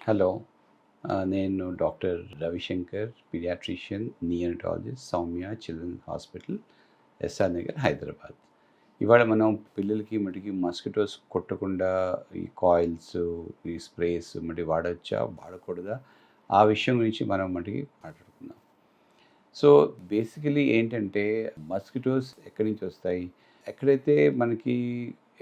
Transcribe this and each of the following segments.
Hello. నేను doctor Ravishankar, pediatrician, neonatologist, Soumya children's hospital, SR Nagar, Hyderabad. ఇవాళ మనం పిల్లలకి మటుకి మస్కిటోస్ కొట్టకుండా ఈ కాయిల్స్, ఈ స్ప్రేస్ మటుకి వాడొచ్చా, వాడకూడదా, ఆ విషయం గురించి మనం మటుకి మాట్లాడుకుందాం. సో బేసికలీ ఏంటంటే మస్కిటోస్ ఎక్కడి నుంచి వస్తాయి? ఎక్కడైతే మనకి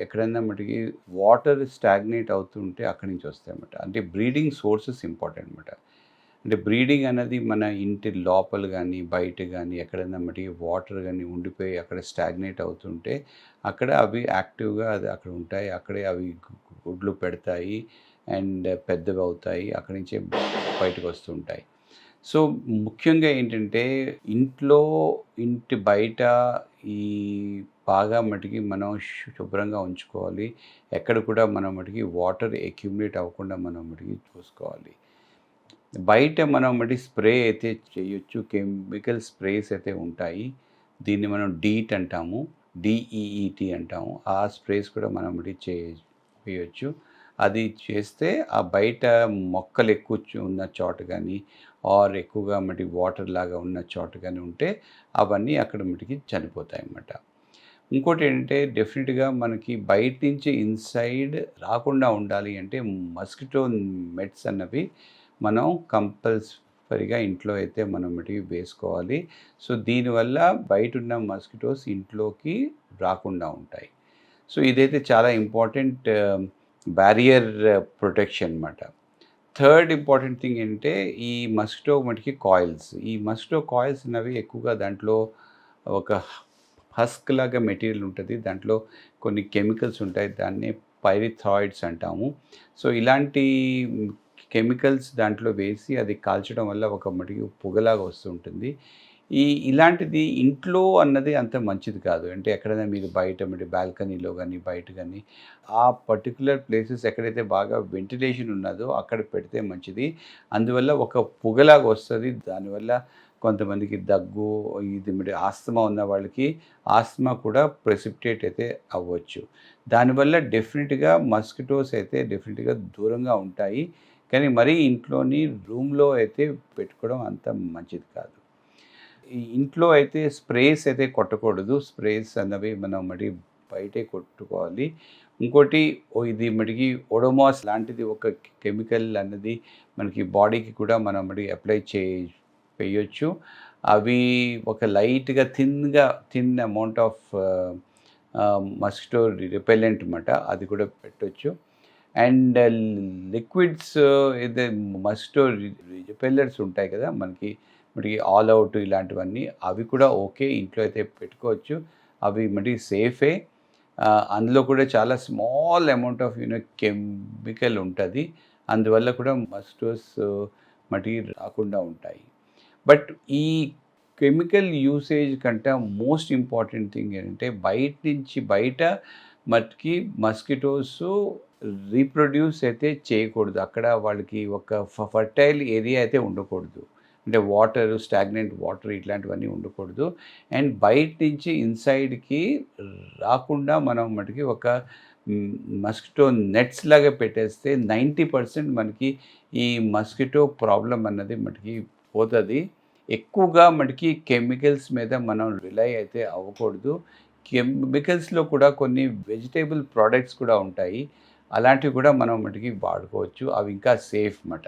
ఎక్కడైనా మటుకి వాటర్ స్టాగ్నేట్ అవుతుంటే అక్కడి నుంచి వస్తాయన్నమాట. అంటే బ్రీడింగ్ సోర్సెస్ ఇంపార్టెంట్ అనమాట. అంటే బ్రీడింగ్ అనేది మన ఇంటి లోపల కానీ బయట కానీ ఎక్కడైనా మటుకి వాటర్ కానీ ఉండిపోయి అక్కడ స్టాగ్నేట్ అవుతుంటే అక్కడ అవి యాక్టివ్గా అది అక్కడ ఉంటాయి. అక్కడే అవి గుడ్లు పెడతాయి అండ్ పెద్దవి అవుతాయి. అక్కడి నుంచే బయటకు వస్తుంటాయి. సో ముఖ్యంగా ఏంటంటే ఇంట్లో, ఇంటి బయట ఈ బాగా మటుకి మనం శుభ్రంగా ఉంచుకోవాలి. ఎక్కడ కూడా మనం మటుకి వాటర్ అక్యుములేట్ అవ్వకుండా మనం మటుకి చూసుకోవాలి. బయట మనం మటుకి స్ప్రే అయితే చేయొచ్చు. కెమికల్ స్ప్రేస్ అయితే ఉంటాయి. దీన్ని మనం డీట్ అంటాము. డీఈఈటీ అంటాము. ఆ స్ప్రేస్ కూడా మనం మటుకి చేయొచ్చు. అది చేస్తే ఆ బయట మొక్కలు ఎక్కువ ఉన్న చోట కానీ ఆర్ ఎక్కువగా మటుకి వాటర్ లాగా ఉన్న చోట కానీ ఉంటే అవన్నీ అక్కడ మటుకి చనిపోతాయి అన్నమాట. ఇంకోటి ఏంటంటే డెఫినెట్గా మనకి బయట నుంచి ఇన్సైడ్ రాకుండా ఉండాలి అంటే మస్కిటో మెట్స్ అన్నవి మనం కంపల్సరీగా ఇంట్లో అయితే మనం మటుకి వేసుకోవాలి. సో దీనివల్ల బయట ఉన్న మస్కిటోస్ ఇంట్లోకి రాకుండా ఉంటాయి. సో ఇదైతే చాలా ఇంపార్టెంట్ బ్యారియర్ ప్రొటెక్షన్ అన్నమాట. థర్డ్ ఇంపార్టెంట్ థింగ్ ఏంటంటే ఈ మస్కిటో మటుకి కాయిల్స్. ఈ మస్కిటో కాయిల్స్ అన్నవి ఎక్కువగా దాంట్లో ఒక హస్క్ లాగా మెటీరియల్ ఉంటుంది. దాంట్లో కొన్ని కెమికల్స్ ఉంటాయి. దాన్నే పైరిథాయిడ్స్ అంటాము. సో ఇలాంటి కెమికల్స్ దాంట్లో వేసి అది కాల్చడం వల్ల ఒక మటుకి పొగలాగా వస్తుంటుంది. ఇలాంటిది ఇంట్లో అన్నది అంత మంచిది కాదు. అంటే ఎక్కడైనా మీరు బయట మీరు బాల్కనీలో కానీ బయట కానీ ఆ పర్టిక్యులర్ ప్లేసెస్ ఎక్కడైతే బాగా వెంటిలేషన్ ఉన్నదో అక్కడ పెడితే మంచిది. అందువల్ల ఒక పొగలాగా వస్తుంది. దానివల్ల కొంతమందికి దగ్గు, ఇది మరి ఆస్తమా ఉన్న వాళ్ళకి ఆస్తమా కూడా ప్రెసిపిటేట్ అయితే అవ్వచ్చు. దానివల్ల డెఫినెట్గా మస్కిటోస్ అయితే డెఫినెట్గా దూరంగా ఉంటాయి. కానీ మరీ ఇంట్లోని రూమ్లో అయితే పెట్టుకోవడం అంత మంచిది కాదు. ఈ ఇంట్లో అయితే స్ప్రేస్ అయితే కొట్టకూడదు. స్ప్రేస్ అన్నవి మనం మరి బయటే కొట్టుకోవాలి. ఇంకోటి ఇది మటుకి ఒడోమాస్ లాంటిది ఒక కెమికల్ అన్నది మనకి బాడీకి కూడా మనం మరి అప్లై చేయొచ్చు. అవి ఒక లైట్గా thin amount of mosquito repellent అన్నమాట. అది కూడా పెట్టొచ్చు. అండ్ లిక్విడ్స్ ఇది మస్కిటో రిపెల్లర్స్ ఉంటాయి కదా మనకి ఆల్ అవుట్ ఇలాంటివన్నీ అవి కూడా ఓకే, ఇంట్లో అయితే పెట్టుకోవచ్చు. అవి మరి సేఫే. అందులో కూడా చాలా స్మాల్ అమౌంట్ ఆఫ్ కెమికల్ ఉంటుంది. అందువల్ల కూడా మస్కిటోస్ మటుకి రాకుండా ఉంటాయి. బట్ ఈ కెమికల్ యూసేజ్ కంటే మోస్ట్ ఇంపార్టెంట్ థింగ్ ఏంటంటే బయట మటుకి మస్కిటోస్ రీప్రొడ్యూస్ అయితే చేయకూడదు. అక్కడ వాళ్ళకి ఒక ఫర్టైల్ ఏరియా అయితే ఉండకూడదు. అంటే వాటర్, స్టాగ్నెంట్ వాటర్ ఇట్లాంటివన్నీ ఉండకూడదు. అండ్ బయట నుంచి ఇన్సైడ్కి రాకుండా మనం మటుకి ఒక మస్కిటో నెట్స్ లాగా పెట్టేస్తే 90% మనకి ఈ మస్కిటో ప్రాబ్లం అన్నది మటుకి పోతుంది. ఎక్కువగా మటుకి కెమికల్స్ మీద మనం రిలై అయితే అవ్వకూడదు. కెమికల్స్లో కూడా కొన్ని వెజిటేబుల్ ప్రోడక్ట్స్ కూడా ఉంటాయి. అలాంటివి కూడా మనం మటుకి వాడుకోవచ్చు. అవి ఇంకా సేఫ్ అన్నమాట.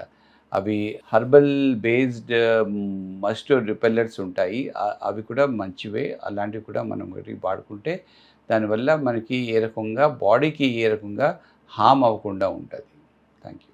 అవి హర్బల్ బేస్డ్ మస్కిటో రిపెల్లర్స్ ఉంటాయి. అవి కూడా మంచివే. అలాంటివి కూడా మనం వాడుకుంటే దానివల్ల మనకి ఏ రకంగా బాడీకి ఏ రకంగా హామ్ అవ్వకుండా ఉంటుంది. Thank you.